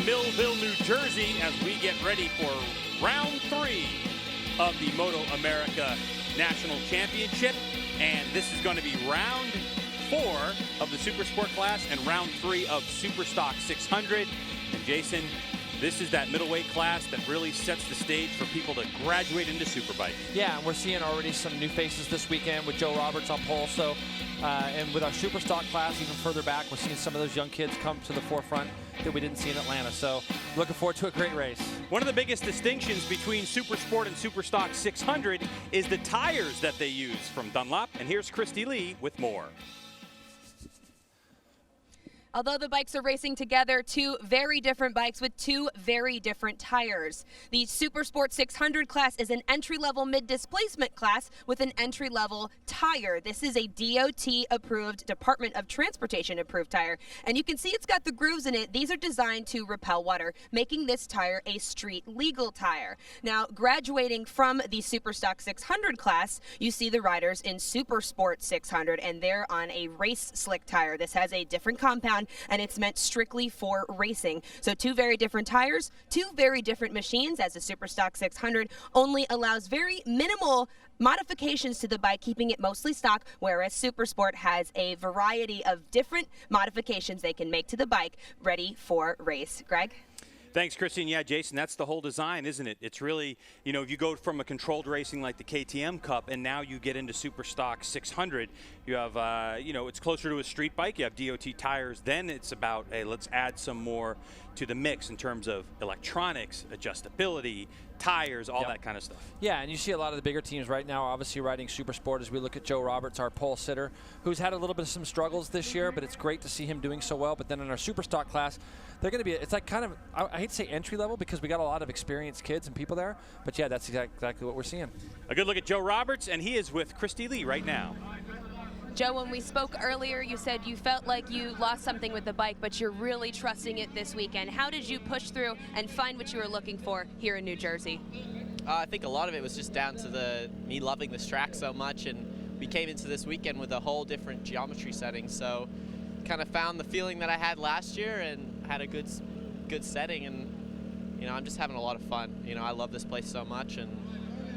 Millville, New Jersey, as we get ready for round 3 of the MotoAmerica National Championship. And this is going to be round 4 of the Supersport class and round 3 of Superstock 600. And Jason, this is that middleweight class that really sets the stage for people to graduate into Superbike. Yeah, and we're seeing already some new faces this weekend with Joe Roberts on pole. So, and with our Superstock class even further back, we're seeing some of those young kids come to the forefront that we didn't see in Atlanta. So, looking forward to a great race. One of the biggest distinctions between Supersport and Superstock 600 is the tires that they use from Dunlop. And here's Christy Lee with more. Although the bikes are racing together, two very different bikes with two very different tires. The Supersport 600 class is an entry-level mid-displacement class with an entry-level tire. This is a DOT-approved, Department of Transportation-approved tire. And you can see it's got the grooves in it. These are designed to repel water, making this tire a street-legal tire. Now, graduating from the Superstock 600 class, you see the riders in Supersport 600, and they're on a race slick tire. This has a different compound, and it's meant strictly for racing. So two very different tires, two very different machines, as the Superstock 600 only allows very minimal modifications to the bike, keeping it mostly stock, whereas Supersport has a variety of different modifications they can make to the bike ready for race. Greg? Thanks, Christian. Yeah, Jason, that's the whole design, isn't it? It's really, you know, if you go from a controlled racing like the KTM Cup and now you get into Superstock 600, you have, you know, it's closer to a street bike. You have DOT tires. Then it's about, hey, let's add some more to the mix in terms of electronics, adjustability, tires, all that kind of stuff. Yeah, and you see a lot of the bigger teams right now obviously riding Supersport as we look at Joe Roberts, our pole sitter, who's had a little bit of some struggles this year, but it's great to see him doing so well. But then in our Superstock class, they're going to be, it's like kind of, I hate to say entry level because we got a lot of experienced kids and people there, but yeah, that's exactly what we're seeing. A good look at Joe Roberts, and he is with Christy Lee right now. Joe, when we spoke earlier, you said you felt like you lost something with the bike, but you're really trusting it this weekend. How did you push through and find what you were looking for here in New Jersey? I think a lot of it was just down to me loving this track so much, and we came into this weekend with a whole different geometry setting, so kind of found the feeling that I had last year and had a good setting, and you know, I'm just having a lot of fun. You know, I love this place so much, and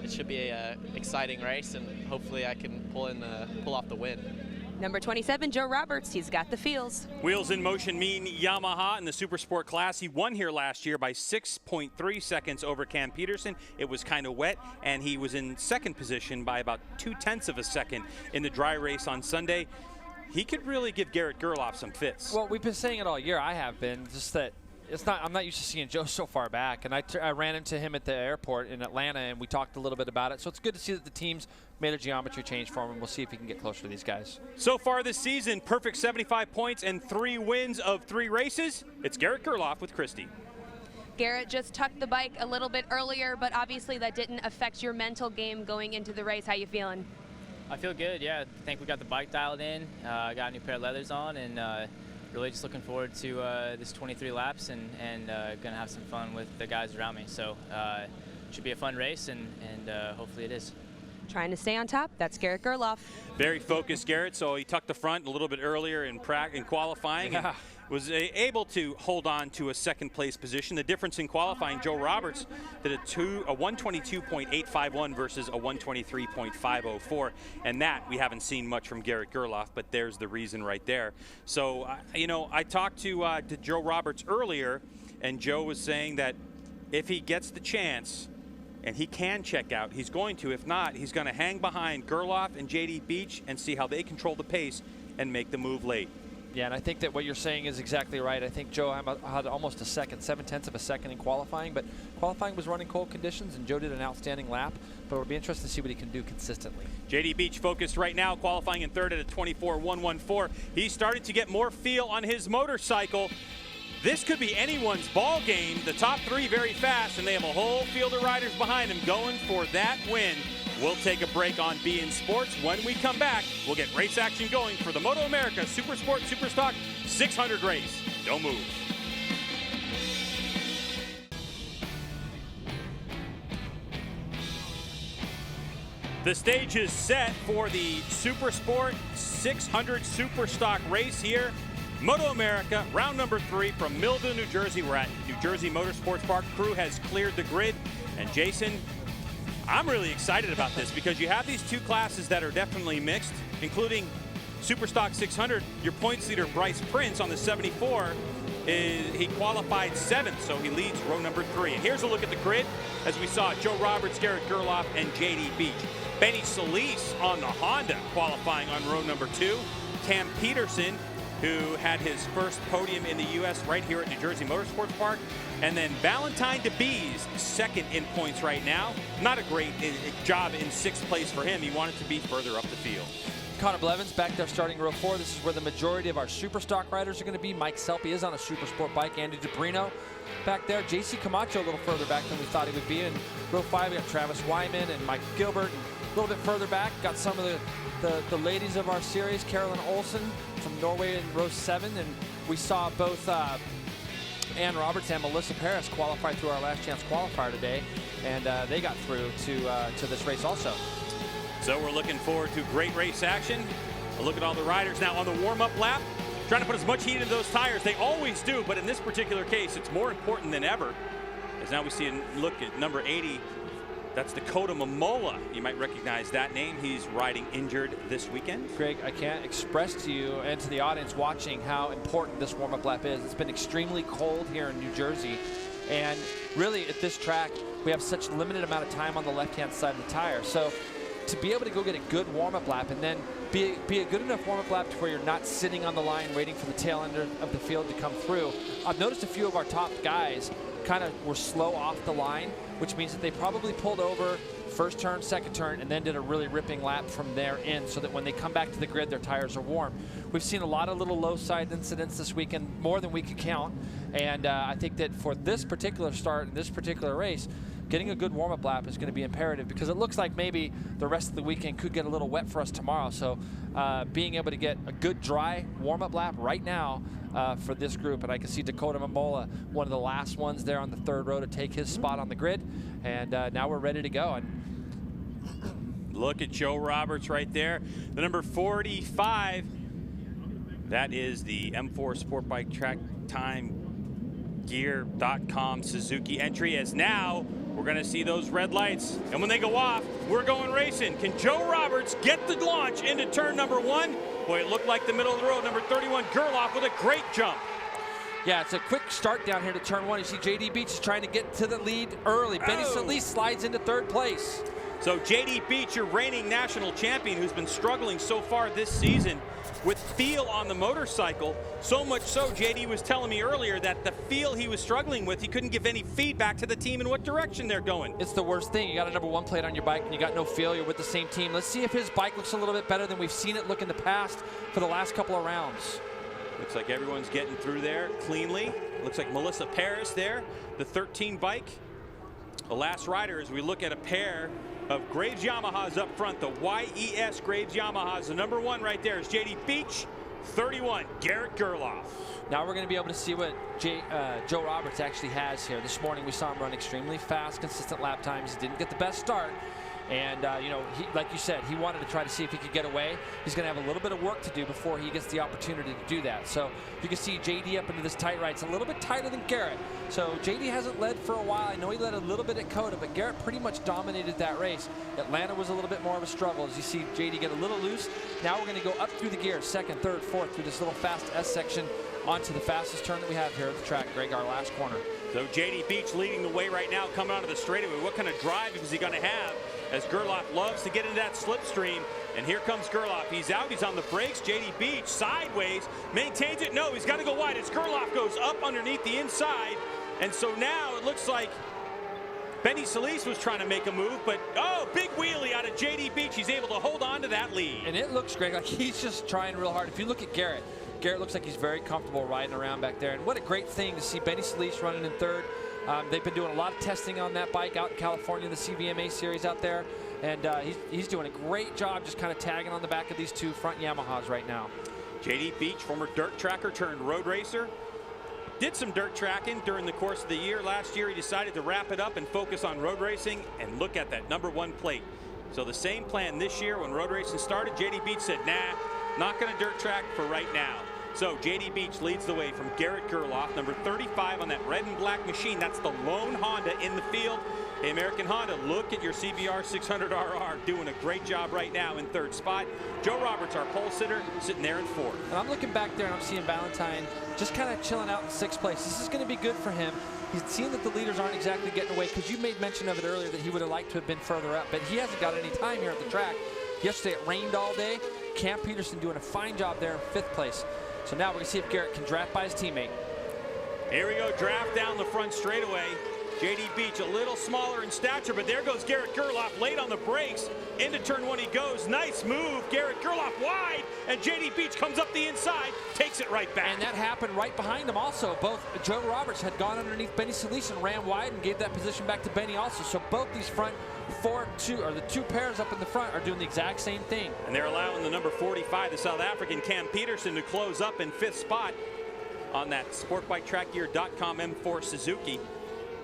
it should be a exciting race, and hopefully I can pull off the win. Number 27, Joe Roberts, he's got the feels. Wheels in motion mean Yamaha in the Supersport class. He won here last year by 6.3 seconds over Cam Peterson. It was kind of wet, and he was in second position by about 0.2 of a second in the dry race on Sunday. He could really give Garrett Gerloff some fits. Well, we've been saying it all year. I have been, just that I'm not used to seeing Joe so far back, and I ran into him at the airport in Atlanta, and we talked a little bit about it. So it's good to see that the team's made a geometry change for him, and we'll see if he can get closer to these guys. So far this season, perfect 75 points and 3 wins of 3 races. It's Garrett Gerloff with Christy. Garrett just tucked the bike a little bit earlier, but obviously that didn't affect your mental game going into the race. How you feeling? I feel good, yeah. I think we got the bike dialed in, got a new pair of leathers on, and really just looking forward to this 23 laps and going to have some fun with the guys around me. So it should be a fun race, and hopefully it is. Trying to stay on top, that's Garrett Gerloff. Very focused, Garrett, so he tucked the front a little bit earlier in qualifying. Yeah. And was able to hold on to a second place position. The difference in qualifying, Joe Roberts did a 122.851 versus a 123.504, and that we haven't seen much from Garrett Gerloff, but there's the reason right there. So, you know, I talked to Joe Roberts earlier, and Joe was saying that if he gets the chance and he can check out, he's going to. If not, he's going to hang behind Gerloff and JD Beach and see how they control the pace and make the move late. Yeah, and I think that what you're saying is exactly right. I think Joe had almost a second, 0.7 of a second in qualifying, but qualifying was running cold conditions, and Joe did an outstanding lap, but it'll be interesting to see what he can do consistently. JD Beach focused right now, qualifying in third at a 24.114. He started to get more feel on his motorcycle. This could be anyone's ball game. The top 3 very fast, and they have a whole field of riders behind them going for that win. We'll take a break on beIN Sports. When we come back, we'll get race action going for the MotoAmerica Supersport Superstock 600 race. Don't move. The stage is set for the Supersport 600 Superstock race here MotoAmerica, round number 3 from Millville, New Jersey. We're at New Jersey Motorsports Park. Crew has cleared the grid. And Jason, I'm really excited about this because you have these two classes that are definitely mixed, including Superstock 600. Your points leader, Bryce Prince, on the 74, he qualified 7th, so he leads row number 3. And here's a look at the grid as we saw Joe Roberts, Garrett Gerloff, and J.D. Beach. Benny Solis on the Honda qualifying on row number 2. Cam Peterson, who had his first podium in the U.S. right here at New Jersey Motorsports Park. And then Valentine DeBees, second in points right now. Not a great job in 6th place for him. He wanted to be further up the field. Connor Blevins back there starting row 4. This is where the majority of our Superstock riders are going to be. Mike Selpe is on a Supersport bike. Andy DeBrino back there. JC Camacho a little further back than we thought he would be. In row 5, we got Travis Wyman and Mike Gilbert. And a little bit further back, got some of the ladies of our series. Carolyn Olsen from Norway in row 7. And we saw both Ann Roberts and Melissa Paris qualify through our last chance qualifier today. And they got through to this race also. So we're looking forward to great race action. A look at all the riders now on the warm-up lap, trying to put as much heat into those tires. They always do, but in this particular case, it's more important than ever. As now we see a look at number 80. That's Dakota Momola. You might recognize that name. He's riding injured this weekend. Greg, I can't express to you and to the audience watching how important this warm-up lap is. It's been extremely cold here in New Jersey. And really at this track, we have such limited amount of time on the left-hand side of the tire. So to be able to go get a good warm-up lap and then be a good enough warm-up lap to where you're not sitting on the line waiting for the tail end of the field to come through. I've noticed a few of our top guys kind of were slow off the line, which means that they probably pulled over first turn, second turn, and then did a really ripping lap from there in so that when they come back to the grid, their tires are warm. We've seen a lot of little low side incidents this weekend, more than we could count. And I think that for this particular start, in this particular race, getting a good warm-up lap is going to be imperative because it looks like maybe the rest of the weekend could get a little wet for us tomorrow. So being able to get a good dry warm-up lap right now for this group. And I can see Dakota Momola, one of the last ones there on the 3rd row to take his spot on the grid. And now we're ready to go. And look at Joe Roberts right there. The number 45, that is the M4 Sport Bike Track Time Gear.com Suzuki entry, as now we're going to see those red lights, and when they go off, we're going racing. Can Joe Roberts get the launch into turn number 1? Boy, it looked like the middle of the road. Number 31, Gerloff, with a great jump. Yeah, it's a quick start down here to turn 1. You see J.D. Beach is trying to get to the lead early. Benny Solis slides into 3rd place. So J.D. Beach, your reigning national champion, who's been struggling so far this season with feel on the motorcycle. So much so, J.D. was telling me earlier that the feel he was struggling with, he couldn't give any feedback to the team in what direction they're going. It's the worst thing. You got a number 1 plate on your bike and you got no feel. You're with the same team. Let's see if his bike looks a little bit better than we've seen it look in the past for the last couple of rounds. Looks like everyone's getting through there cleanly. Looks like Melissa Paris there, the 13 bike. The last rider, as we look at a pair of Graves Yamahas up front, the YES Graves Yamahas. The number 1 right there is J.D. Beach, 31, Garrett Gerloff. Now we're going to be able to see what Joe Roberts actually has here. This morning we saw him run extremely fast, consistent lap times. He didn't get the best start. And, you know, like you said, he wanted to try to see if he could get away. He's going to have a little bit of work to do before he gets the opportunity to do that. So you can see JD up into this tight right. It's a little bit tighter than Garrett. So JD hasn't led for a while. I know he led a little bit at COTA, but Garrett pretty much dominated that race. Atlanta was a little bit more of a struggle as you see JD get a little loose. Now we're going to go up through the gears, 2nd, 3rd, 4th, through this little fast S section onto the fastest turn that we have here at the track, Greg, our last corner. So J.D. Beach leading the way right now, coming onto the straightaway. What kind of drive is he going to have? As Gerloff loves to get into that slipstream. And here comes Gerloff. He's out. He's on the brakes. J.D. Beach sideways. Maintains it. No, he's got to go wide as Gerloff goes up underneath the inside. And so now it looks like Benny Solis was trying to make a move. But, oh, big wheelie out of J.D. Beach. He's able to hold on to that lead. And it looks, Greg, like he's just trying real hard. If you look at Garrett, Garrett looks like he's very comfortable riding around back there. And what a great thing to see Benny Solis running in 3rd. They've been doing a lot of testing on that bike out in California, the CVMA series out there. And he's doing a great job just kind of tagging on the back of these 2 front Yamahas right now. J.D. Beach, former dirt tracker turned road racer. Did some dirt tracking during the course of the year. Last year he decided to wrap it up and focus on road racing, and look at that number 1 plate. So the same plan this year when road racing started. J.D. Beach said, nah, not going to dirt track for right now. So JD Beach leads the way from Garrett Gerloff, number 35 on that red and black machine. That's the lone Honda in the field. Hey, American Honda, look at your CBR 600RR, doing a great job right now in third spot. Joe Roberts, our pole sitter, sitting there in fourth. And I'm looking back there and I'm seeing Valentine just kind of chilling out in sixth place. This is going to be good for him. He's seen that the leaders aren't exactly getting away, because you made mention of it earlier that he would have liked to have been further up, but he hasn't got any time here at the track. Yesterday it rained all day. Cam Peterson doing a fine job there in fifth place. So now we're going to see if Garrett can draft by his teammate. Here we go, draft down the front straightaway. JD Beach a little smaller in stature, but there goes Garrett Gerloff late on the brakes. Into turn one he goes. Nice move. Garrett Gerloff wide, and JD Beach comes up the inside, takes it right back. And that happened right behind him also. Both Joe Roberts had gone underneath Benny Solis and ran wide and gave that position back to Benny also. So both these front the two pairs up in the front are doing the exact same thing. And they're allowing the number 45, the South African Cam Peterson, to close up in fifth spot on that SportBikeTrackGear.com M4 Suzuki.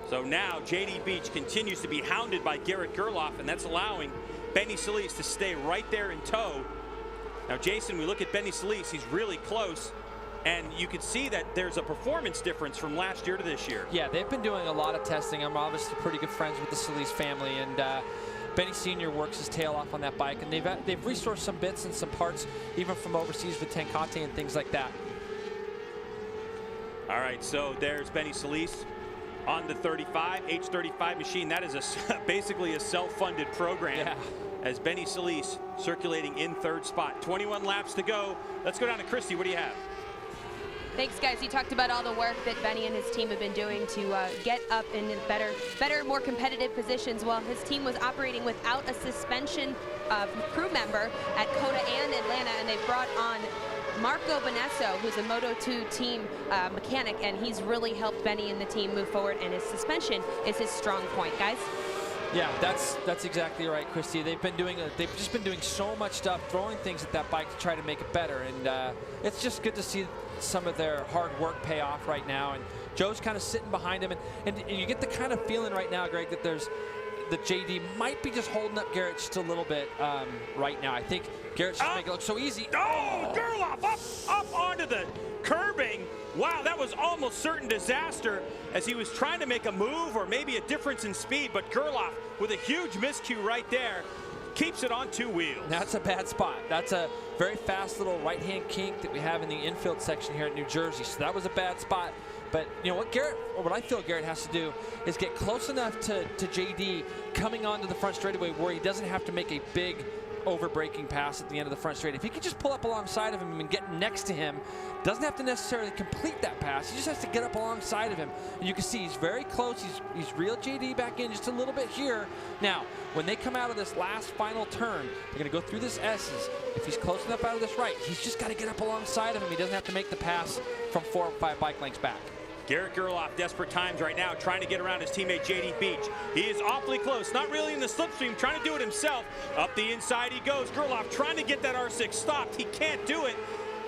So now JD Beach continues to be hounded by Garrett Gerloff, and that's allowing Benny Solis to stay right there in tow. Now, Jason, we look at Benny Solis, he's really close, and you can see that there's a performance difference from last year to this year. Yeah, they've been doing a lot of testing. I'm obviously pretty good friends with the Solis family, and Benny Sr. works his tail off on that bike, and they've resourced some bits and some parts, even from overseas with Tenkate and things like that. All right, so there's Benny Solis on the 35, H35 machine. That is basically a self-funded program. Yeah. As Benny Solis circulating in third spot. 21 laps to go. Let's go down to Christy. What do you have? Thanks, guys. You talked about all the work that Benny and his team have been doing to get up in better, more competitive positions. Well, his team was operating without a suspension crew member at COTA and Atlanta, and they brought on Marco Bonesso, who's a Moto2 team mechanic, and he's really helped Benny and the team move forward, and his suspension is his strong point, guys. Yeah, that's exactly right, Christy. They've just been doing so much stuff, throwing things at that bike to try to make it better, and it's just good to see some of their hard work pay off right now. And Joe's kind of sitting behind him, and you get the kind of feeling right now, Greg, that JD might be just holding up Garrett just a little bit right now. I think Garrett's just making it look so easy. Oh, Gerloff up onto the curbing. Wow, that was almost certain disaster as he was trying to make a move or maybe a difference in speed, but Gerloff with a huge miscue right there keeps it on two wheels. That's a bad spot. That's a very fast little right-hand kink that we have in the infield section here at New Jersey, so that was a bad spot. But you know what I feel Garrett has to do is get close enough to JD coming onto the front straightaway where he doesn't have to make a big over-braking pass at the end of the front straight. If he could just pull up alongside of him and get next to him, doesn't have to necessarily complete that pass. He just has to get up alongside of him. And you can see he's very close. He's reeled JD back in just a little bit here. Now, when they come out of this last final turn, they're going to go through this S's. If he's close enough out of this right, he's just got to get up alongside of him. He doesn't have to make the pass from 4 or 5 bike lengths back. Garrett Gerloff, desperate times right now, trying to get around his teammate JD Beach. He is awfully close, not really in the slipstream, trying to do it himself. Up the inside he goes. Gerloff trying to get that R6 stopped. He can't do it.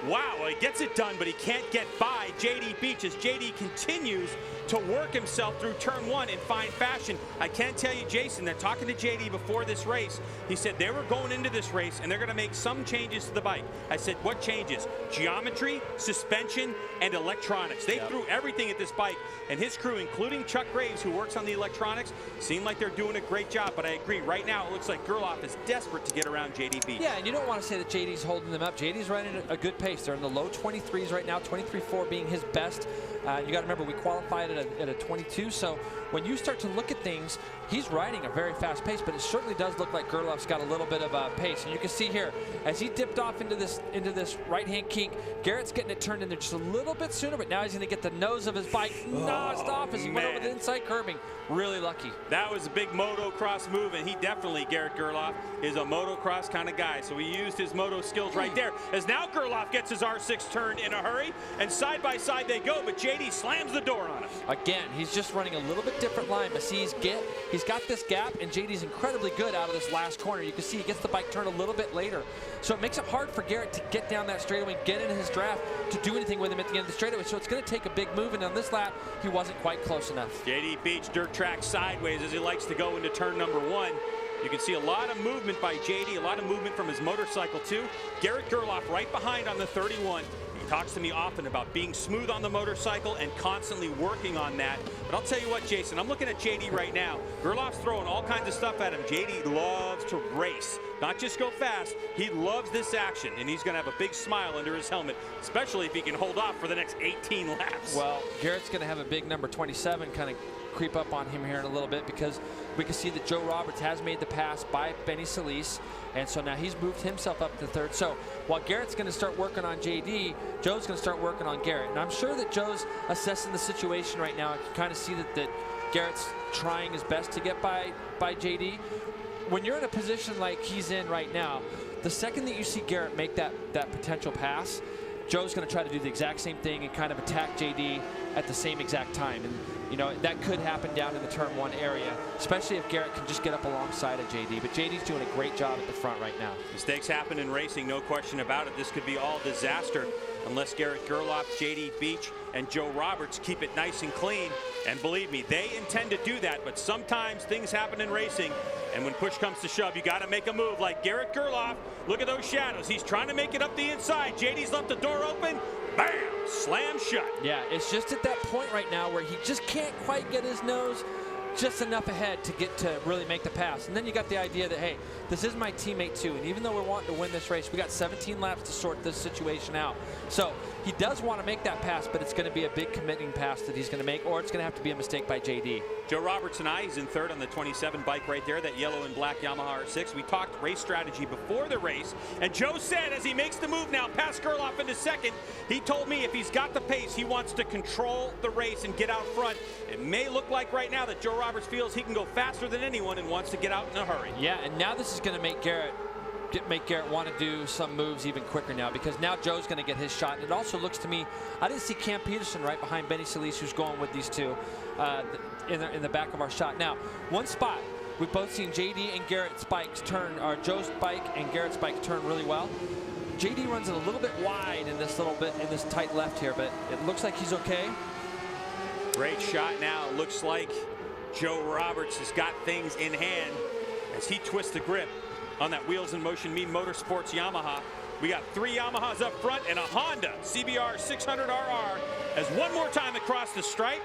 Wow, well, he gets it done, but he can't get by JD Beach as JD continues to work himself through turn one in fine fashion. I can tell you, Jason, that talking to JD before this race, he said they were going into this race and they're going to make some changes to the bike. I said, what changes? Geometry, suspension, and electronics. They threw everything at this bike, and his crew, including Chuck Graves, who works on the electronics, seem like they're doing a great job. But I agree, right now it looks like Gerloff is desperate to get around JD Beach. Yeah, and you don't want to say that JD's holding them up. JD's running a good pace. They're in the low 23s right now, 23.4 being his best. You got to remember, we qualified at a 22, so when you start to look at things, he's riding a very fast pace, but it certainly does look like Gerloff's got a little bit of a pace. And you can see here, as he dipped off into this right-hand kink, Garrett's getting it turned in there just a little bit sooner, but now he's going to get the nose of his bike nosed off as he went over the inside curbing. Really lucky. That was a big motocross move, and he definitely, Garrett Gerloff, is a motocross kind of guy. So he used his moto skills right there. As now Gerloff gets his R6 turned in a hurry, and side by side they go, but JD slams the door on him. Again, he's just running a little bit different line, but see, he's got this gap, and JD's incredibly good out of this last corner. You can see he gets the bike turned a little bit later. So it makes it hard for Garrett to get down that straightaway and get into his draft to do anything with him at the end of the straightaway. So it's going to take a big move, and on this lap, he wasn't quite close enough. JD Beach dirt track sideways as he likes to go into turn number one. You can see a lot of movement by JD, a lot of movement from his motorcycle too. Garrett Gerloff right behind on the 31. talks to me often about being smooth on the motorcycle and constantly working on that. But I'll tell you what, Jason, I'm looking at JD right now. Gerloff's throwing all kinds of stuff at him. JD loves to race, not just go fast. He loves this action, and he's going to have a big smile under his helmet, especially if he can hold off for the next 18 laps. Well, Garrett's going to have a big number 27 kind of creep up on him here in a little bit, because we can see that Joe Roberts has made the pass by Benny Solis, and so now he's moved himself up to third. So while Garrett's going to start working on JD, Joe's going to start working on Garrett. And I'm sure that Joe's assessing the situation right now. I can kind of see that Garrett's trying his best to get by JD. When you're in a position like he's in right now, the second that you see Garrett make that potential pass, Joe's going to try to do the exact same thing and kind of attack JD at the same exact time. And you know, that could happen down in the turn 1 area, especially if Garrett can just get up alongside of JD. But JD's doing a great job at the front right now. Mistakes happen in racing, no question about it. This could be all disaster unless Garrett Gerloff, JD Beach, and Joe Roberts keep it nice and clean. And believe me, they intend to do that, but sometimes things happen in racing, and when push comes to shove, you got to make a move. Like Garrett Gerloff, look at those shadows. He's trying to make it up the inside. JD's left the door open. Bam! Slam shut. Yeah, it's just at that point right now where he just can't quite get his nose just enough ahead to get to really make the pass. And then you got the idea that, hey, this is my teammate too, and even though we're wanting to win this race, we got 17 laps to sort this situation out. So he does want to make that pass, but it's going to be a big committing pass that he's going to make, or it's going to have to be a mistake by JD. Joe Roberts and he's in third on the 27 bike right there, that yellow and black Yamaha R6. We talked race strategy before the race, and Joe said as he makes the move now past Gerloff into second, he told me if he's got the pace, he wants to control the race and get out front. It may look like right now that Joe Roberts feels he can go faster than anyone and wants to get out in a hurry. Yeah, and now this is going to make Garrett want to do some moves even quicker now, because now Joe's going to get his shot. And it also looks to me, I didn't see Cam Peterson right behind Benny Solis, who's going with these two in the back of our shot. Now, one spot, we've both seen JD and Garrett's bikes turn, or Joe's bike and Garrett's bike turn really well. JD runs it a little bit wide in this tight left here, but it looks like he's okay. Great shot now. Looks like Joe Roberts has got things in hand as he twists the grip on that Wheels in Motion Me Motorsports Yamaha. We got 3 Yamahas up front and a Honda CBR 600RR as one more time across the stripe.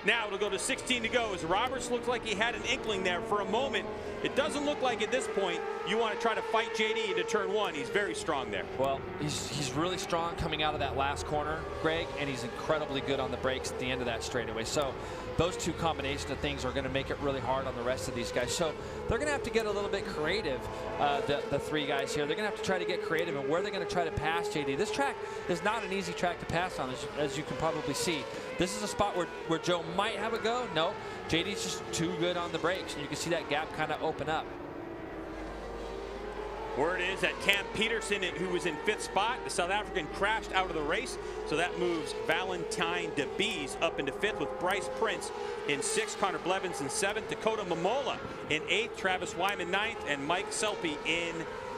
Now it'll go to 16 to go as Roberts looked like he had an inkling there for a moment. It doesn't look like at this point you want to try to fight JD into turn 1. He's very strong there. Well, he's really strong coming out of that last corner, Greg, and he's incredibly good on the brakes at the end of that straightaway. So those two combination of things are going to make it really hard on the rest of these guys. So they're going to have to get a little bit creative, the 3 guys here. They're going to have to try to get creative in where they're going to try to pass JD. This track is not an easy track to pass on, as you can probably see. This is a spot where Joe might have a go. No, JD's just too good on the brakes, and you can see that gap kind of open up. Word is that Cam Peterson, who was in 5th spot, the South African, crashed out of the race. So that moves Valentine DeBees up into 5th with Bryce Prince in 6th, Connor Blevins in 7th, Dakota Momola in 8th, Travis Wyman 9th, and Mike Selpe in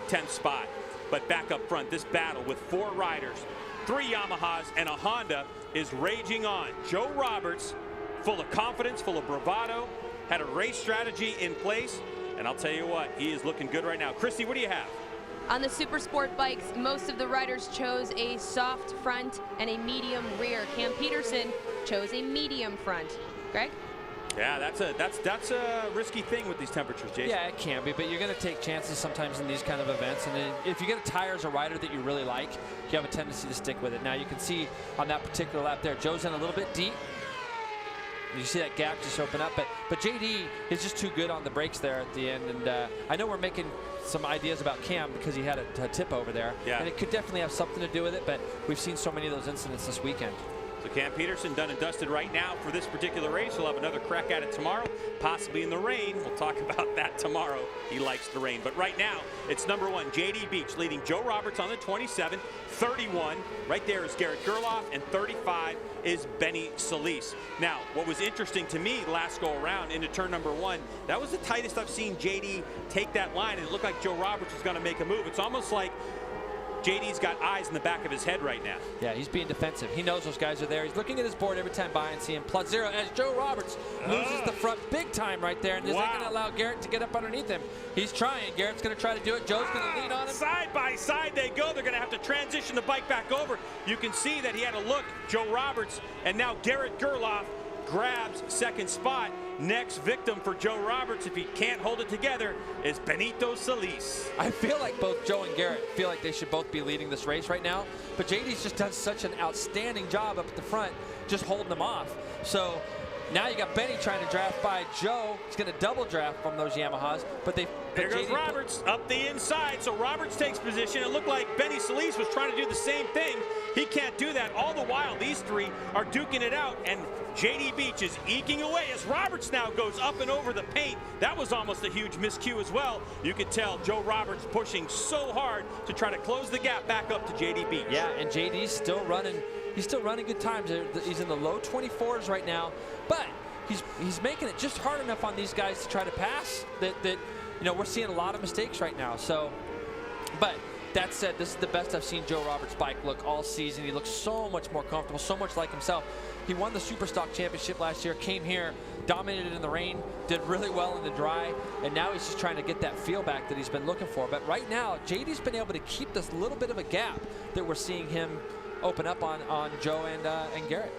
10th spot. But back up front, this battle with 4 riders, 3 Yamahas, and a Honda is raging on. Joe Roberts, full of confidence, full of bravado, had a race strategy in place. And I'll tell you what, he is looking good right now. Christy, what do you have? On the Supersport bikes, most of the riders chose a soft front and a medium rear. Cam Peterson chose a medium front. Greg? Yeah, that's a risky thing with these temperatures, Jason. Yeah, it can be, but you're going to take chances sometimes in these kind of events. And if you get a tire as a rider that you really like, you have a tendency to stick with it. Now you can see on that particular lap there, Joe's in a little bit deep. You see that gap just open up, but JD is just too good on the brakes there at the end. And I know we're making some ideas about Cam because he had a tip over there, and it could definitely have something to do with it, but we've seen so many of those incidents this weekend. So Cam Peterson done and dusted right now for this particular race. He'll have another crack at it tomorrow, possibly in the rain. We'll talk about that tomorrow. He likes the rain. But right now, it's number 1, JD Beach, leading Joe Roberts on the 27. 31, right there is Garrett Gerloff, and 35 is Benny Solis. Now, what was interesting to me last go around into turn number 1, that was the tightest I've seen JD take that line, and it looked like Joe Roberts was going to make a move. It's almost like JD's got eyes in the back of his head right now. Yeah, he's being defensive. He knows those guys are there. He's looking at his board every time by and seeing +0 as Joe Roberts loses the front big time right there. And is that going to allow Garrett to get up underneath him? He's trying. Garrett's going to try to do it. Joe's going to lean on him. Side by side they go. They're going to have to transition the bike back over. You can see that he had a look, Joe Roberts, and now Garrett Gerloff grabs second spot. Next victim for Joe Roberts, if he can't hold it together, is Benito Solis. I feel like both Joe and Garrett feel like they should both be leading this race right now, but JD's just done such an outstanding job up at the front, just holding them off. So now you got Benny trying to draft by Joe. He's going to double draft from those Yamahas, but there goes Roberts up the inside. So Roberts takes position. It looked like Benny Solis was trying to do the same thing. He can't do that. All the while, these three are duking it out, and JD Beach is eking away as Roberts now goes up and over the paint. That was almost a huge miscue as well. You could tell Joe Roberts pushing so hard to try to close the gap back up to JD Beach. Yeah, and JD's still running. He's still running good times. He's in the low 24s right now, but he's making it just hard enough on these guys to try to pass that you know, we're seeing a lot of mistakes right now. So, but that said, this is the best I've seen Joe Roberts' bike look all season. He looks so much more comfortable, so much like himself. He won the Superstock Championship last year, came here, dominated in the rain, did really well in the dry, and now he's just trying to get that feel back that he's been looking for. But right now, JD's been able to keep this little bit of a gap that we're seeing him open up on Joe and Garrett.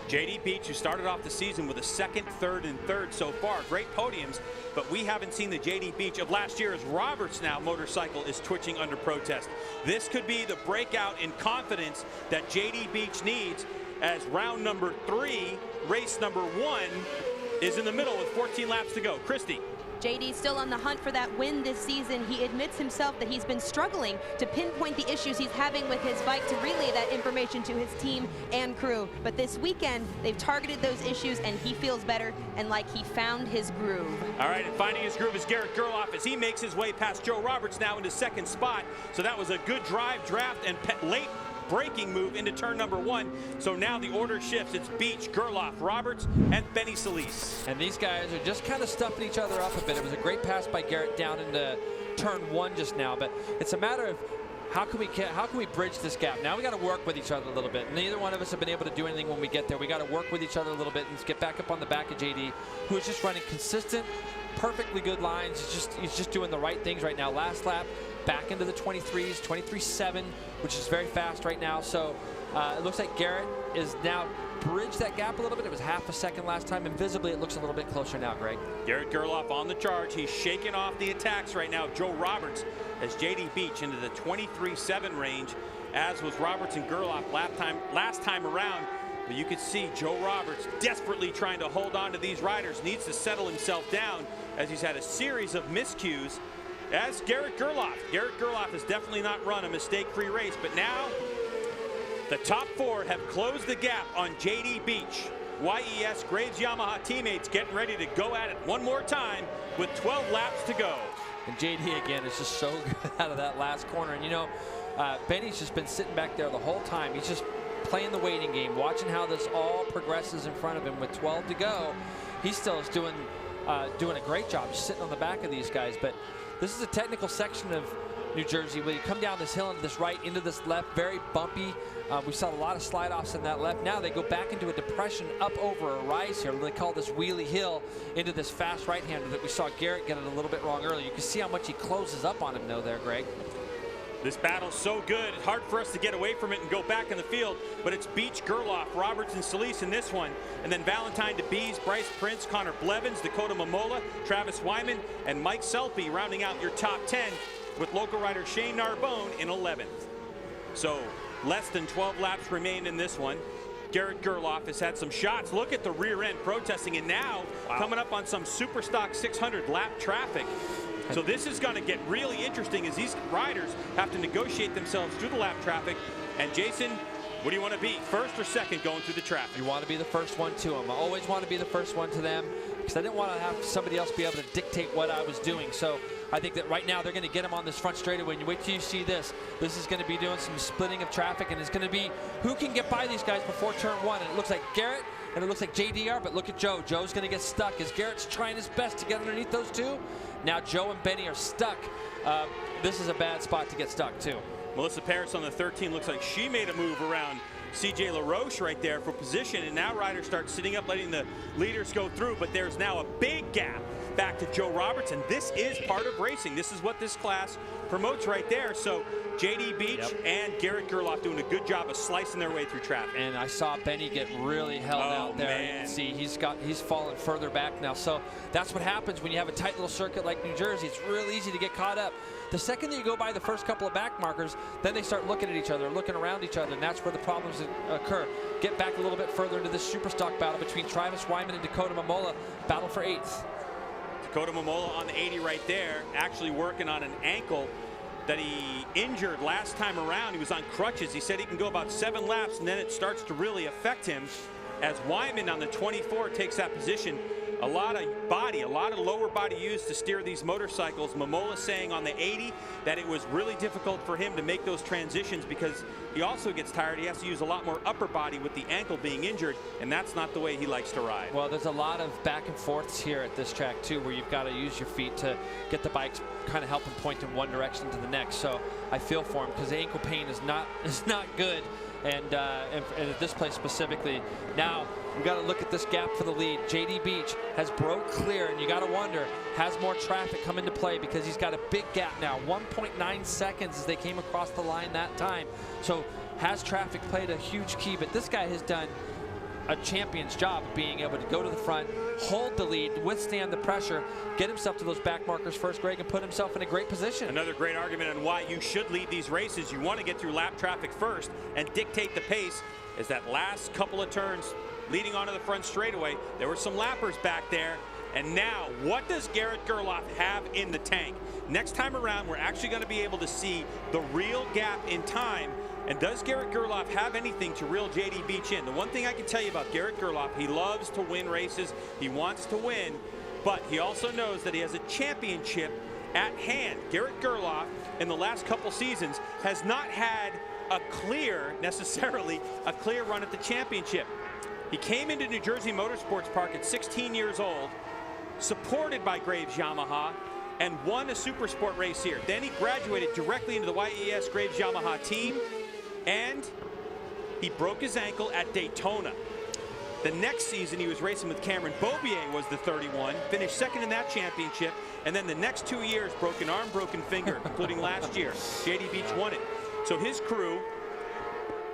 JD Beach, who started off the season with a second, third, and third so far. Great podiums, but we haven't seen the JD Beach of last year as Roberts now motorcycle is twitching under protest. This could be the breakout in confidence that JD Beach needs as round number 3, race number 1, is in the middle with 14 laps to go. Christy. JD's still on the hunt for that win this season. He admits himself that he's been struggling to pinpoint the issues he's having with his bike to relay that information to his team and crew. But this weekend, they've targeted those issues, and he feels better and like he found his groove. All right, and finding his groove is Garrett Gerloff as he makes his way past Joe Roberts now into second spot. So that was a good drive, draft, and late braking move into turn number 1. So now the order shifts. It's Beach, Gerloff, Roberts, and Benny Solis. And these guys are just kind of stuffing each other up a bit. It was a great pass by Garrett down into turn 1 just now, but it's a matter of how can we bridge this gap? Now we got to work with each other a little bit. Neither one of us have been able to do anything when we get there. We got to work with each other a little bit and get back up on the back of JD, who is just running consistent, perfectly good lines. He's just doing the right things right now. Last lap, back into the 23s, 23.7, which is very fast right now. So it looks like Garrett is now bridged that gap a little bit. It was half a second last time, and visibly it looks a little bit closer now, Greg. Garrett Gerloff on the charge. He's shaking off the attacks right now. Joe Roberts as JD Beach into the 23.7 range, as was Roberts and Gerloff last time around. But you could see Joe Roberts desperately trying to hold on to these riders. Needs to settle himself down as he's had a series of miscues. As Garrett Gerloff has definitely not run a mistake-free race, but now the top 4 have closed the gap on JD Beach. YES Graves Yamaha teammates getting ready to go at it one more time with 12 laps to go. And JD again is just so good out of that last corner. And you know, Benny's just been sitting back there the whole time. He's just playing the waiting game, watching how this all progresses in front of him with 12 to go. He still is doing a great job just sitting on the back of these guys. But this is a technical section of New Jersey where you come down this hill into this right, into this left, very bumpy. We saw a lot of slide-offs in that left. Now they go back into a depression up over a rise here. They call this wheelie hill into this fast right-hander that we saw Garrett get it a little bit wrong earlier. You can see how much he closes up on him though there, Greg. This battle's so good, it's hard for us to get away from it and go back in the field, but it's Beach, Gerloff, Roberts, and Solis in this one, and then Valentine DeBees, Bryce Prince, Connor Blevins, Dakota Momola, Travis Wyman, and Mike Selby rounding out your top 10 with local rider Shane Narbone in 11th. So less than 12 laps remain in this one. Garrett Gerloff has had some shots. Look at the rear end protesting, and now coming up on some Superstock 600 lap traffic. So this is going to get really interesting as these riders have to negotiate themselves through the lap traffic. And Jason, what do you want to be, first or second going through the traffic? You want to be the first one to them. I always want to be the first one to them because I didn't want to have somebody else be able to dictate what I was doing. So I think that right now they're going to get him on this front straightaway. And you wait till you see this. This is going to be doing some splitting of traffic, and it's going to be who can get by these guys before turn 1. And it looks like Garrett and it looks like JDR, but look at Joe. Joe's going to get stuck as Garrett's trying his best to get underneath those two. Now Joe and Benny are stuck. This is a bad spot to get stuck too. Melissa Paris on the 13 looks like she made a move around CJ LaRoche right there for position, and now riders start sitting up, letting the leaders go through, but there's now a big gap back to Joe Roberts, and this is part of racing. This is what this class promotes right there. So JD Beach and Garrett Gerloff doing a good job of slicing their way through traffic. And I saw Benny get really held out there. Man. You can see he's fallen further back now. So that's what happens when you have a tight little circuit like New Jersey. It's real easy to get caught up. The second that you go by the first couple of back markers, then they start looking at each other, looking around each other, and that's where the problems occur. Get back a little bit further into this super stock battle between Travis Wyman and Dakota Momola. Battle for 8th. Dakota Momola on the 80 right there, actually working on an ankle that he injured last time around. He was on crutches. He said he can go about 7 laps, and then it starts to really affect him as Wyman on the 24 takes that position. A lot of lower body used to steer these motorcycles. Momola saying on the 80 that it was really difficult for him to make those transitions because he also gets tired. He has to use a lot more upper body with the ankle being injured, and that's not the way he likes to ride. Well, there's a lot of back and forths here at this track too, where you've got to use your feet to get the bikes kind of helping point in one direction to the next. So I feel for him because the ankle pain is not good. And at this place specifically, now we've got to look at this gap for the lead. JD Beach has broke clear, and you got to wonder, has more traffic come into play because he's got a big gap now, 1.9 seconds as they came across the line that time. So has traffic played a huge key? But this guy has done a champion's job of being able to go to the front, hold the lead, withstand the pressure, get himself to those back markers first, Greg, and put himself in a great position. Another great argument on why you should lead these races. You want to get through lap traffic first and dictate the pace. As that last couple of turns leading onto the front straightaway, there were some lappers back there. And now, what does Garrett Gerloff have in the tank? Next time around, we're actually going to be able to see the real gap in time. And does Garrett Gerloff have anything to reel JD Beach in? The one thing I can tell you about Garrett Gerloff, he loves to win races. He wants to win, but he also knows that he has a championship at hand. Garrett Gerloff, in the last couple seasons, has not had necessarily a clear run at the championship. He came into New Jersey Motorsports Park at 16 years old, supported by Graves Yamaha, and won a Supersport race here. Then he graduated directly into the YES Graves Yamaha team, and he broke his ankle at Daytona. The next season he was racing with Cameron Beaubier, was the 31, finished second in that championship, and then the next 2 years, broken arm, broken finger, including last year. JD Beach won it. So his crew,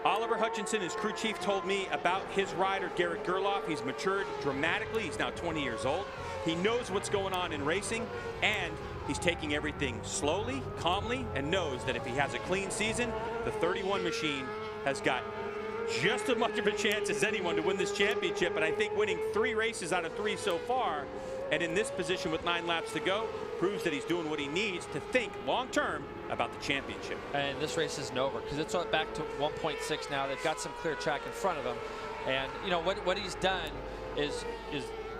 Oliver Hutchinson, his crew chief, told me about his rider, Garrett Gerloff. He's matured dramatically. He's now 20 years old. He knows what's going on in racing, and he's taking everything slowly, calmly, and knows that if he has a clean season, the 31 machine has got just as much of a chance as anyone to win this championship. And I think winning 3 races out of 3 so far, and in this position with 9 laps to go, proves that he's doing what he needs to think long-term about the championship. And this race isn't over because it's back to 1.6 now. They've got some clear track in front of them. And, you know, what he's done is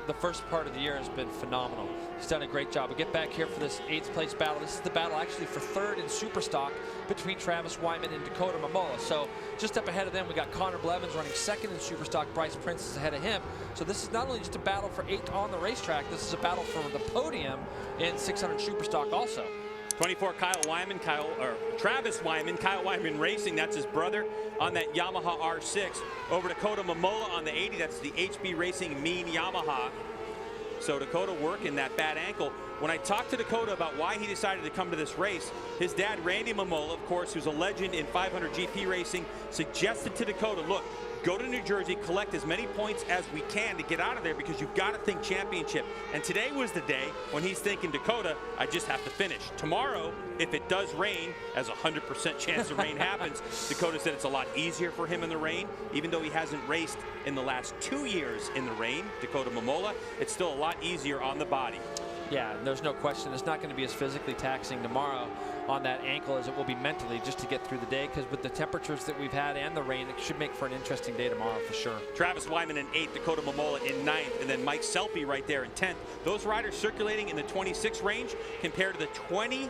the first part of the year has been phenomenal. He's done a great job. We get back here for this 8th place battle. This is the battle actually for 3rd in Superstock between Travis Wyman and Dakota Momola. So just up ahead of them, we got Connor Blevins running 2nd in Superstock. Bryce Prince is ahead of him. So this is not only just a battle for 8th on the racetrack, this is a battle for the podium in 600 Superstock also. 24, Travis Wyman, Kyle Wyman Racing, that's his brother, on that Yamaha R6. Over Dakota Momola on the 80, that's the HB Racing Mean Yamaha. So Dakota working that bad ankle. When I talked to Dakota about why he decided to come to this race, his dad, Randy Momola, of course, who's a legend in 500 GP racing, suggested to Dakota, look, go to New Jersey, collect as many points as we can to get out of there because you've got to think championship. And today was the day when he's thinking, Dakota, I just have to finish. Tomorrow, if it does rain, as a 100% chance the rain happens, Dakota said it's a lot easier for him in the rain. Even though he hasn't raced in the last 2 years in the rain, Dakota Momola, it's still a lot easier on the body. Yeah, there's no question. It's not going to be as physically taxing tomorrow on that ankle as it will be mentally just to get through the day, because with the temperatures that we've had and the rain, it should make for an interesting day tomorrow for sure. Travis Wyman in 8th, Dakota Momola in 9th, and then Mike Selby right there in 10th. Those riders circulating in the 26 range compared to the 23.4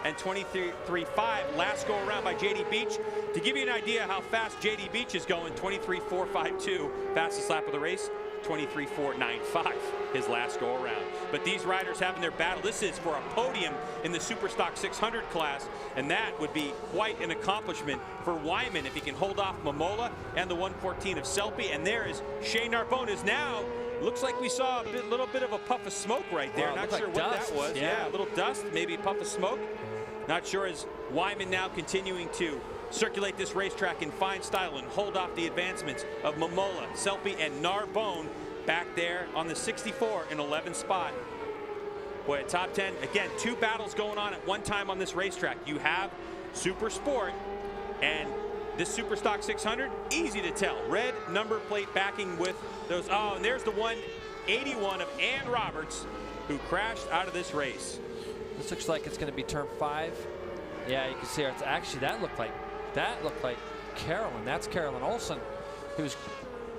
and 23.5 last go around by JD Beach. To give you an idea how fast JD Beach is going, 23.452, fastest lap of the race. 23.495 his last go around. But these riders having their battle. This is for a podium in the Superstock 600 class, and that would be quite an accomplishment for Wyman if he can hold off Momola and the 114 of Selby. And there is Shane Narbonne is now. Looks like we saw a little bit of a puff of smoke right there. Wow, not sure like what dust. that was. Yeah, a little dust, maybe a puff of smoke. Not sure, as Wyman now continuing to circulate this racetrack in fine style and hold off the advancements of Momola, Selby, and Narbonne back there on the 64 and 11 spot. Boy, at top 10, again, two battles going on at one time on this racetrack. You have Supersport and this Superstock 600, easy to tell. Red number plate backing with those. Oh, and there's the 181 of Ann Roberts, who crashed out of this race. This looks like it's going to be turn 5. Yeah, you can see her. It's actually, that looked like Carolyn. That's Carolyn Olsen, who's,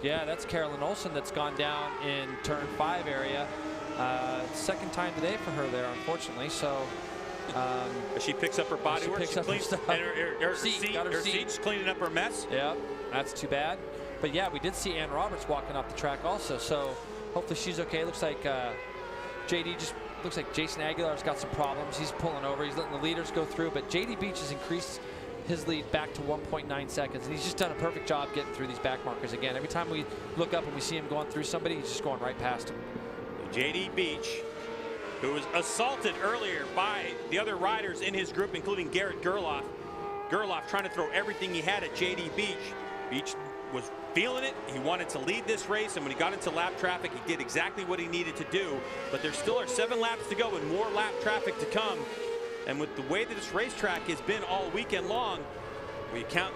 yeah, that's Carolyn Olsen that's gone down in turn 5 area. Second time today for her there, unfortunately. So she picks up her body work. Picks up her stuff. And her seat's cleaning up her mess. Yeah, that's too bad. But yeah, we did see Ann Roberts walking off the track also. So hopefully she's okay. Looks like JD just looks like Jason Aguilar's got some problems. He's pulling over. He's letting the leaders go through. But JD Beach has increased his lead back to 1.9 seconds. And he's just done a perfect job getting through these back markers again. Every time we look up and we see him going through somebody, he's just going right past him. JD Beach, who was assaulted earlier by the other riders in his group, including Garrett Gerloff. Gerloff trying to throw everything he had at JD Beach. Beach was feeling it. He wanted to lead this race, and when he got into lap traffic, he did exactly what he needed to do. But there still are 7 laps to go and more lap traffic to come. And with the way that this racetrack has been all weekend long, where you can't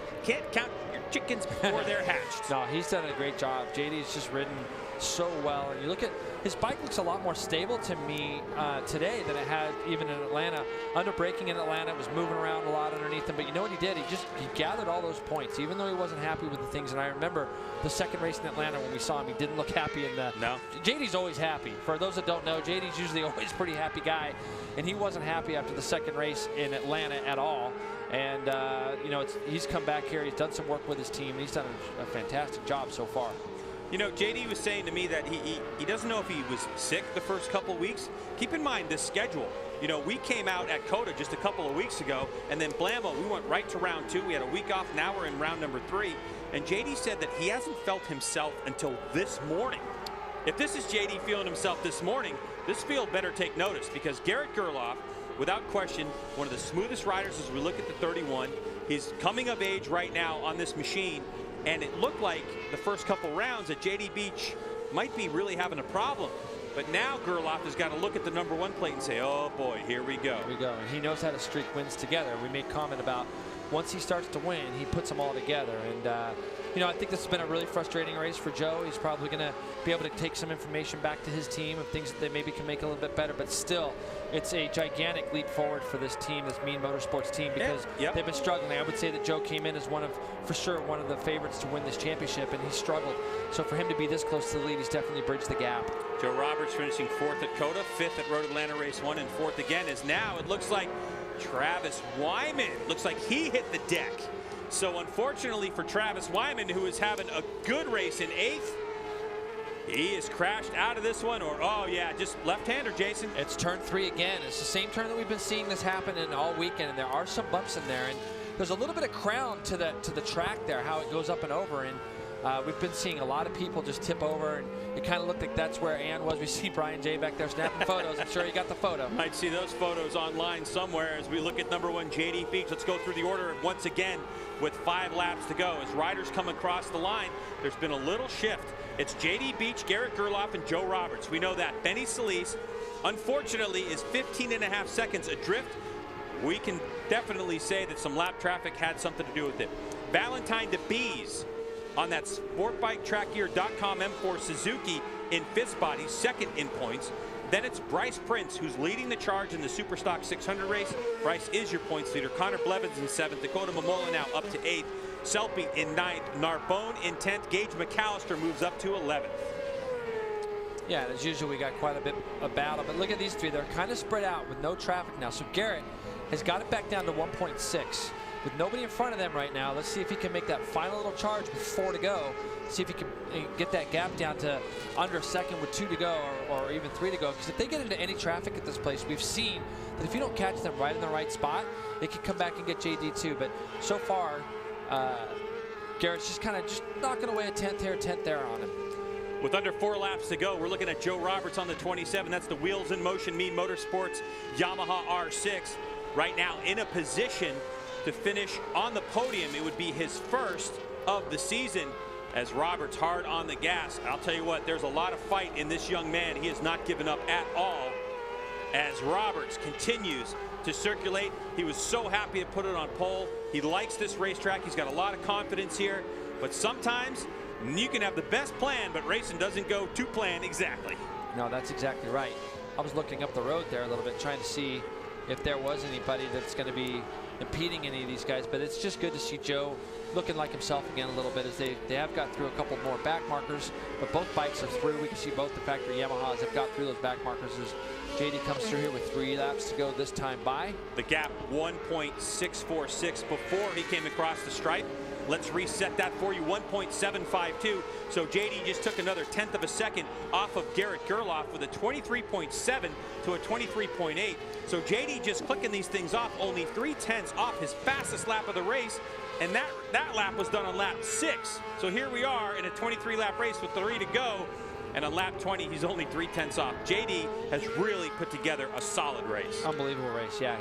count your chickens before they're hatched. No, he's done a great job. JD's just ridden so well, and you look at his bike, looks a lot more stable to me today than it had even in Atlanta. Under braking in Atlanta, was moving around a lot underneath him, but you know what he did? He gathered all those points, even though he wasn't happy with the things. And I remember the second race in Atlanta when we saw him, he didn't look happy in the. No. JD's always happy. For those that don't know, JD's usually always a pretty happy guy, and he wasn't happy after the second race in Atlanta at all. And you know, he's come back here. He's done some work with his team. And he's done a fantastic job so far. You know, JD was saying to me that he doesn't know if he was sick the first couple of weeks. Keep in mind this schedule. You know, we came out at COTA just a couple of weeks ago, and then blammo, we went right to round 2. We had a week off. Now we're in round number 3. And JD said that he hasn't felt himself until this morning. If this is JD feeling himself this morning, this field better take notice, because Garrett Gerloff, without question, one of the smoothest riders as we look at the 31. He's coming of age right now on this machine. And it looked like the first couple rounds that JD Beach might be really having a problem. But now Gerloff has got to look at the number 1 plate and say, oh boy, here we go. Here we go. And he knows how to streak wins together. We made comment about once he starts to win, he puts them all together. And, you know, I think this has been a really frustrating race for Joe. He's probably going to be able to take some information back to his team of things that they maybe can make a little bit better. But still, it's a gigantic leap forward for this team, this Mean Motorsports team, because they've been struggling. I would say that Joe came in as for sure, one of the favorites to win this championship, and he struggled. So for him to be this close to the lead, he's definitely bridged the gap. Joe Roberts finishing 4th at COTA, 5th at Road Atlanta Race 1, and 4th again is now, it looks like, Travis Wyman. Looks like he hit the deck. So unfortunately for Travis Wyman, who is having a good race in 8th, he is crashed out of this one. Or, oh yeah, just left-hander, Jason. It's turn 3 again. It's the same turn that we've been seeing this happen in all weekend, and there are some bumps in there. And there's a little bit of crown to the track there, how it goes up and over. And we've been seeing a lot of people just tip over, and it kind of looked like that's where Ann was. We see Brian J back there snapping photos. I'm sure he got the photo. Might see those photos online somewhere as we look at number 1, JD Beach. Let's go through the order once again with 5 laps to go. As riders come across the line, there's been a little shift. It's JD Beach, Garrett Gerloff, and Joe Roberts. We know that. Benny Solis, unfortunately, is 15.5 seconds adrift. We can definitely say that some lap traffic had something to do with it. Valentine DeBees on that sportbiketrackgear.com M4 Suzuki in 5th spot. He's 2nd in points. Then it's Bryce Prince, who's leading the charge in the Superstock 600 race. Bryce is your points leader. Connor Blevins in 7th. Dakota Momola now up to 8th. Selby in 9th. Narbonne in 10th. Gage McAllister moves up to 11th. Yeah, as usual, we got quite a bit of battle. But look at these 3. They're kind of spread out with no traffic now. So Garrett has got it back down to 1.6. with nobody in front of them right now, let's see if he can make that final little charge with 4 to go. See if he can get that gap down to under a second with 2 to go, or even 3 to go. Because if they get into any traffic at this place, we've seen that if you don't catch them right in the right spot, it can come back and get JD too. But so far, Garrett's just kind of knocking away a 10th here, 10th there on him. With under 4 laps to go, we're looking at Joe Roberts on the 27. That's the Wheels in Motion Me Motorsports Yamaha R6. Right now in a position to finish on the podium. It would be his first of the season, as Roberts hard on the gas. I'll tell you what, there's a lot of fight in this young man. He has not given up at all as Roberts continues to circulate. He was so happy to put it on pole. He likes this racetrack. He's got a lot of confidence here, but sometimes you can have the best plan, but racing doesn't go to plan exactly. No, that's exactly right. I was looking up the road there a little bit, trying to see if there was anybody that's going to be impeding any of these guys, but it's just good to see Joe looking like himself again a little bit, as they have got through a couple more back markers, but both bikes are through. We can see both the factory Yamahas have got through those back markers as JD comes through here with 3 laps to go this time by. The gap 1.646 before he came across the stripe. Let's reset that for you, 1.752. So JD just took another 1/10 of a second off of Garrett Gerloff with a 23.7 to a 23.8. So JD just clicking these things off, only 3/10 off his fastest lap of the race. And that lap was done on lap 6. So here we are in a 23-lap race with 3 to go. And on lap 20, he's only 3/10 off. JD has really put together a solid race. Unbelievable race, yeah.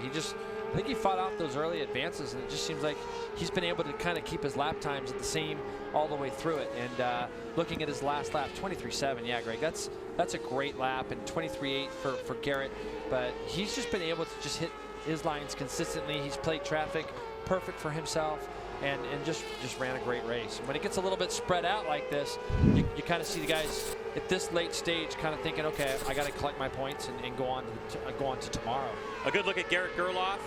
I think he fought off those early advances, and it just seems like he's been able to kind of keep his lap times at the same all the way through it. And looking at his last lap, 23.7, yeah, Greg, that's a great lap, and 23.8 for Garrett. But he's just been able to just hit his lines consistently. He's played traffic perfect for himself, and just ran a great race. And when it gets a little bit spread out like this, you kind of see the guys at this late stage kind of thinking, okay, I got to collect my points and go on to tomorrow. A good look at Garrett Gerloff,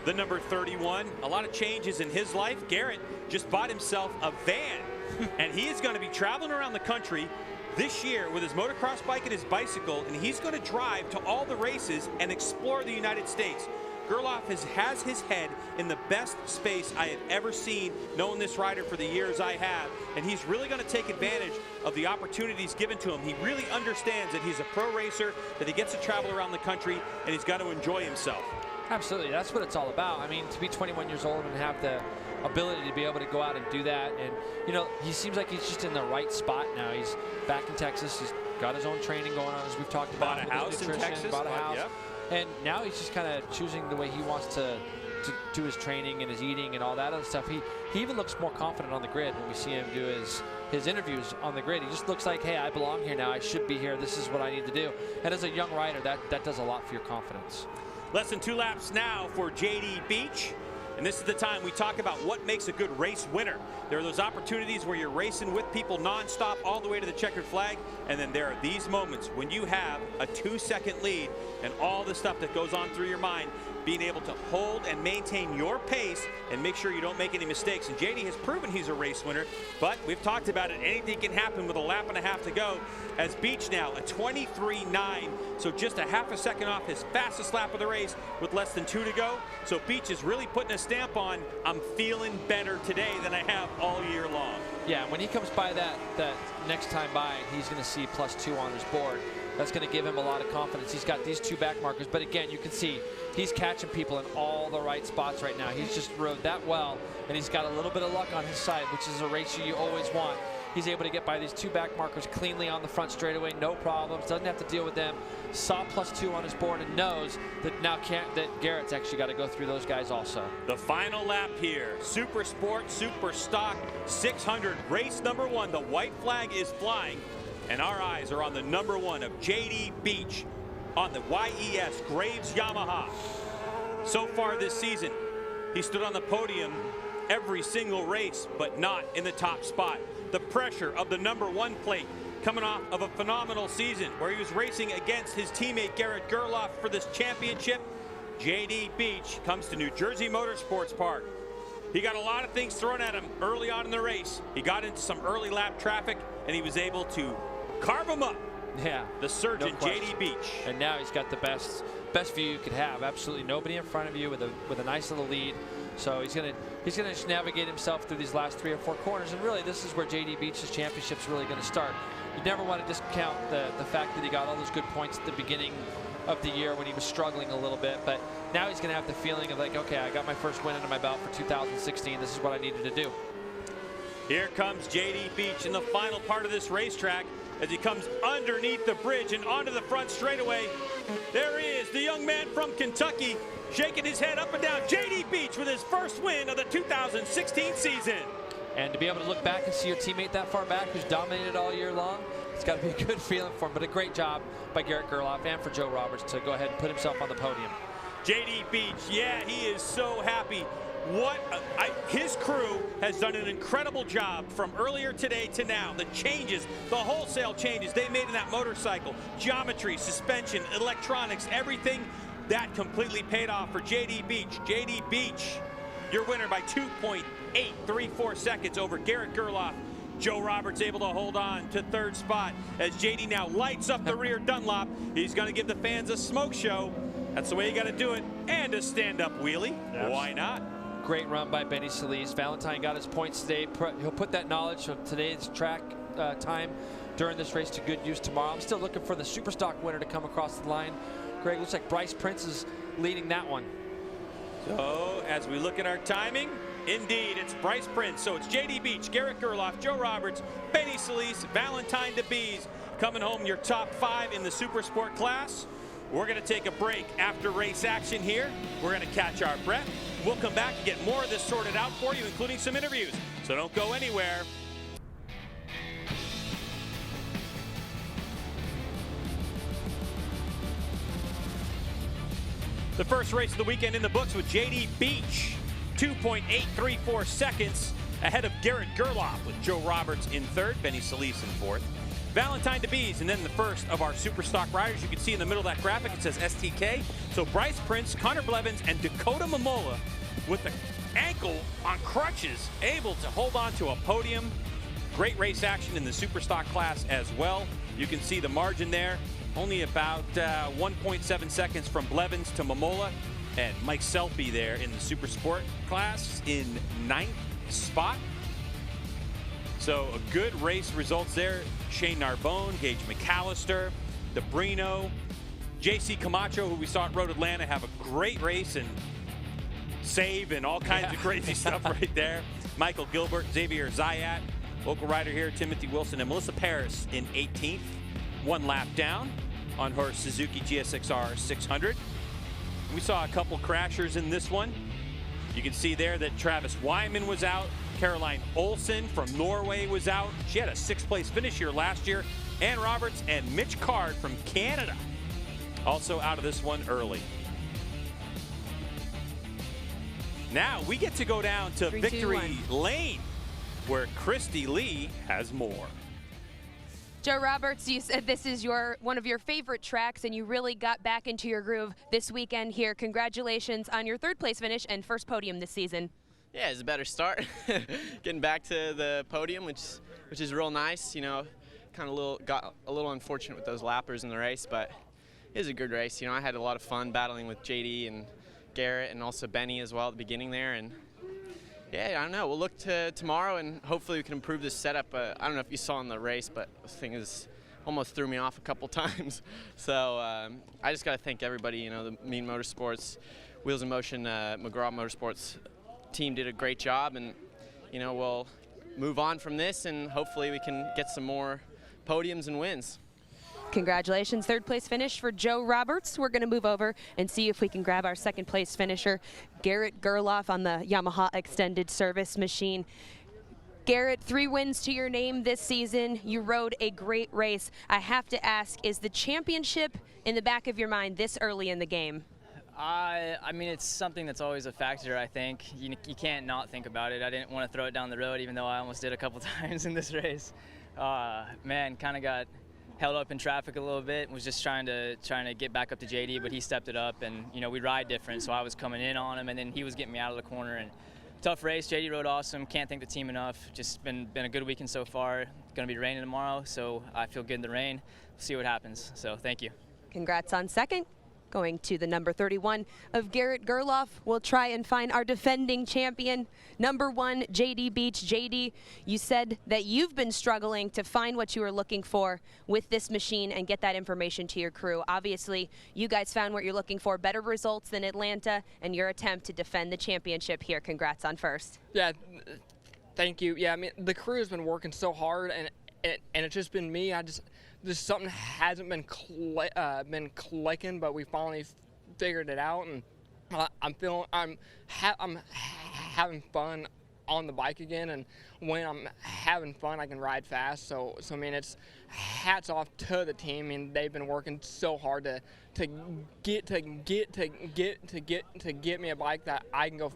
the number 31. A lot of changes in his life. Garrett just bought himself a van, and he is going to be traveling around the country this year with his motocross bike and his bicycle, and he's going to drive to all the races and explore the United States. Gerloff has his head in the best space I have ever seen, knowing this rider for the years I have, and he's really going to take advantage of the opportunities given to him. He really understands that he's a pro racer, that he gets to travel around the country, and he's got to enjoy himself. Absolutely, that's what it's all about. I mean, to be 21 years old and have the ability to be able to go out and do that, and you know, he seems like he's just in the right spot now. He's back in Texas. He's got his own training going on, as we've talked about. Bought a house in Texas. Bought a house. Yep. And now he's just kind of choosing the way he wants to do his training and his eating and all that other stuff. He even looks more confident on the grid when we see him do his interviews on the grid. He just looks like, hey, I belong here now. I should be here. This is what I need to do. And as a young rider, that does a lot for your confidence. Less than 2 laps now for JD Beach. And this is the time we talk about what makes a good race winner. There are those opportunities where you're racing with people nonstop all the way to the checkered flag. And then there are these moments when you have a 2-second lead and all the stuff that goes on through your mind, being able to hold and maintain your pace and make sure you don't make any mistakes. And JD has proven he's a race winner, but we've talked about it. Anything can happen with a lap and a half to go. As Beach now a 23.9, so just a half a second off his fastest lap of the race with less than 2 to go. So Beach is really putting a stamp on, I'm feeling better today than I have all year long. Yeah, when he comes by that next time by, he's going to see +2 on his board. That's going to give him a lot of confidence. He's got these 2 back markers, but again, you can see he's catching people in all the right spots right now. He's just rode that well, and he's got a little bit of luck on his side, which is a racer you always want. He's able to get by these 2 back markers cleanly on the front straightaway, no problems, doesn't have to deal with them. Saw +2 on his board and knows that now that Garrett's actually got to go through those guys also. The final lap here, Supersport, Super Stock 600, race number 1. The white flag is flying, and our eyes are on the number 1 of JD Beach on the YES Graves Yamaha. So far this season, he stood on the podium every single race, but not in the top spot. The pressure of the number 1 plate coming off of a phenomenal season where he was racing against his teammate Garrett Gerloff for this championship. JD Beach comes to New Jersey Motorsports Park. He got a lot of things thrown at him early on in the race. He got into some early lap traffic, and he was able to carve him up. Yeah, the surgeon, no JD Beach. And now he's got the best view you could have. Absolutely nobody in front of you with a nice little lead. So he's gonna just navigate himself through these last 3 or 4 corners, and really this is where JD Beach's championship's really going to start. You never want to discount the fact that he got all those good points at the beginning of the year when he was struggling a little bit, but now he's going to have the feeling of like, okay, I got my first win under my belt for 2016. This is what I needed to do. Here comes JD Beach in the final part of this racetrack as he comes underneath the bridge and onto the front straightaway. There he is, the young man from Kentucky, shaking his head up and down. JD Beach with his first win of the 2016 season. And to be able to look back and see your teammate that far back who's dominated all year long, it's got to be a good feeling for him. But a great job by Garrett Gerloff and for Joe Roberts to go ahead and put himself on the podium. JD Beach, yeah, he is so happy. His crew has done an incredible job from earlier today to now. The changes, the wholesale changes they made in that motorcycle, geometry, suspension, electronics, everything, that completely paid off for JD Beach. JD Beach, your winner by 2.834 seconds over Garrett Gerloff. Joe Roberts able to hold on to 3rd spot as JD now lights up the rear Dunlop. He's going to give the fans a smoke show. That's the way you got to do it. And a stand-up wheelie. Yes. Why not? Great run by Benny Solis. Valentine got his points today. He'll put that knowledge of today's track time during this race to good use tomorrow. I'm still looking for the Superstock winner to come across the line. Greg, looks like Bryce Prince is leading that one. So as we look at our timing, indeed, it's Bryce Prince. So it's JD Beach, Garrett Gerloff, Joe Roberts, Benny Solis, Valentine DeBees coming home your top 5 in the Supersport class. We're going to take a break after race action here. We're going to catch our breath. We'll come back and get more of this sorted out for you, including some interviews. So don't go anywhere. The first race of the weekend in the books with JD Beach, 2.834 seconds ahead of Garrett Gerloff, with Joe Roberts in 3rd, Benny Solis in 4th. Valentine DeBees, and then the first of our Superstock riders. You can see in the middle of that graphic, it says STK. So Bryce Prince, Connor Blevins, and Dakota Momola with the ankle on crutches, able to hold on to a podium. Great race action in the Superstock class as well. You can see the margin there. Only about 1.7 seconds from Blevins to Momola, and Mike Selby there in the Supersport class in 9th spot. So a good race results there. Shane Narbonne, Gage McAllister, Debrino, JC Camacho, who we saw at Road Atlanta, have a great race and save and all kinds of crazy stuff right there. Michael Gilbert, Xavier Zayat, local rider here, Timothy Wilson, and Melissa Paris in 18th. 1 lap down on her Suzuki GSX-R 600. We saw a couple crashers in this one. You can see there that Travis Wyman was out. Caroline Olsen from Norway was out. She had a 6th place finish here last year. Ann Roberts and Mitch Card from Canada also out of this one early. Now we get to go down to 3, Victory 2, 1. Lane, where Christy Lee has more. Joe Roberts, you said this is one of your favorite tracks, and you really got back into your groove this weekend here. Congratulations on your 3rd place finish and first podium this season. Yeah, it's a better start. Getting back to the podium, which is real nice. You know, got a little unfortunate with those lappers in the race, but it was a good race. You know, I had a lot of fun battling with JD and Garrett and also Benny as well at the beginning there. And yeah, I don't know. We'll look to tomorrow, and hopefully we can improve this setup. I don't know if you saw in the race, but this thing almost threw me off a couple times. So I just got to thank everybody. You know, the Mean Motorsports, Wheels in Motion, McGraw Motorsports team did a great job, and you know, we'll move on from this, and hopefully we can get some more podiums and wins. Congratulations, 3rd place finish for Joe Roberts. We're going to move over and see if we can grab our 2nd place finisher, Garrett Gerloff, on the Yamaha Extended Service Machine. Garrett, 3 wins to your name this season. You rode a great race. I have to ask, is the championship in the back of your mind this early in the game? I mean, it's something that's always a factor, I think. You can't not think about it. I didn't want to throw it down the road, even though I almost did a couple times in this race. Man, kind of got held up in traffic a little bit. Was just trying to get back up to JD, but he stepped it up, and you know, we ride different, so I was coming in on him, and then he was getting me out of the corner. And tough race. JD rode awesome. Can't thank the team enough. Just been a good weekend so far. Going to be raining tomorrow, so I feel good in the rain. We'll see what happens. So thank you. Congrats on 2nd. Going to the number 31 of Garrett Gerloff, we'll try and find our defending champion, number 1, JD Beach. JD, you said that you've been struggling to find what you were looking for with this machine and get that information to your crew. Obviously, you guys found what you're looking for, better results than Atlanta, and your attempt to defend the championship here. Congrats on first. Yeah, thank you. Yeah, I mean, the crew has been working so hard, and it's just been me. Just something hasn't been clicking, but we finally figured it out, and I'm having fun on the bike again. And when I'm having fun, I can ride fast. So I mean, it's hats off to the team. I mean, they've been working so hard to get me a bike that I can go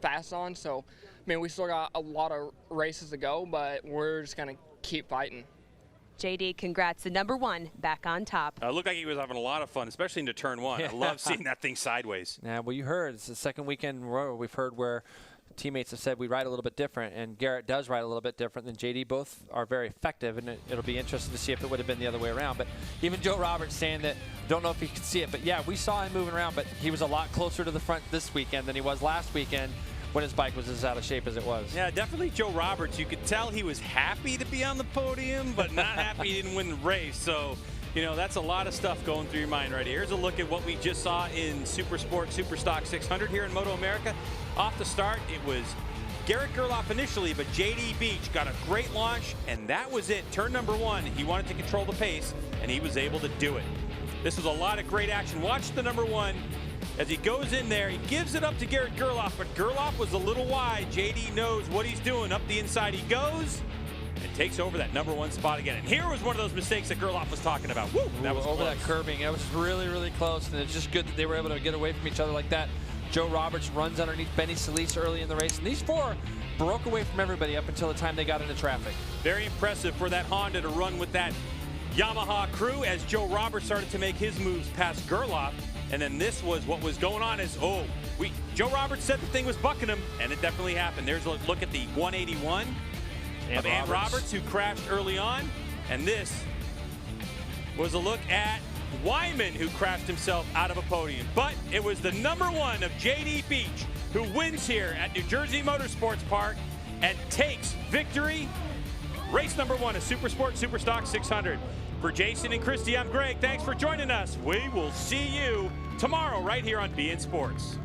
fast on. So I mean, we still got a lot of races to go, but we're just gonna keep fighting. JD, congrats. The number 1 back on top. Looked like he was having a lot of fun, especially into turn 1. I love seeing that thing sideways. Yeah, well, you heard it's the second weekend in a row we've heard where teammates have said we ride a little bit different, and Garrett does ride a little bit different than JD. Both are very effective, and it'll be interesting to see if it would have been the other way around. But even Joe Roberts saying that, don't know if he could see it, but yeah, we saw him moving around, but he was a lot closer to the front this weekend than he was last weekend when his bike was as out of shape as it was. Yeah, definitely Joe Roberts. You could tell he was happy to be on the podium, but not happy he didn't win the race. So, you know, that's a lot of stuff going through your mind right here. Here's a look at what we just saw in Supersport Superstock 600 here in MotoAmerica. Off the start, it was Garrett Gerloff initially, but JD Beach got a great launch, and that was it. Turn number 1, he wanted to control the pace, and he was able to do it. This was a lot of great action. Watch the number 1. As he goes in there, he gives it up to Garrett Gerloff, but Gerloff was a little wide. JD knows what he's doing. Up the inside he goes and takes over that number 1 spot again. And here was one of those mistakes that Gerloff was talking about. Woo, that was over close. that curbing. It was really, really close, and it's just good that they were able to get away from each other like that. Joe Roberts runs underneath Benny Solis early in the race, and these 4 broke away from everybody up until the time they got into traffic. Very impressive for that Honda to run with that Yamaha crew as Joe Roberts started to make his moves past Gerloff. And then this was what was going on is, Joe Roberts said the thing was bucking him, and it definitely happened. There's a look at the 181 of Ann Roberts, who crashed early on. And this was a look at Wyman, who crashed himself out of a podium. But it was the number 1 of JD Beach, who wins here at New Jersey Motorsports Park and takes victory. Race number 1 of Supersport Superstock 600. For Jason and Christy, I'm Greg. Thanks for joining us. We will see you tomorrow right here on beIN Sports.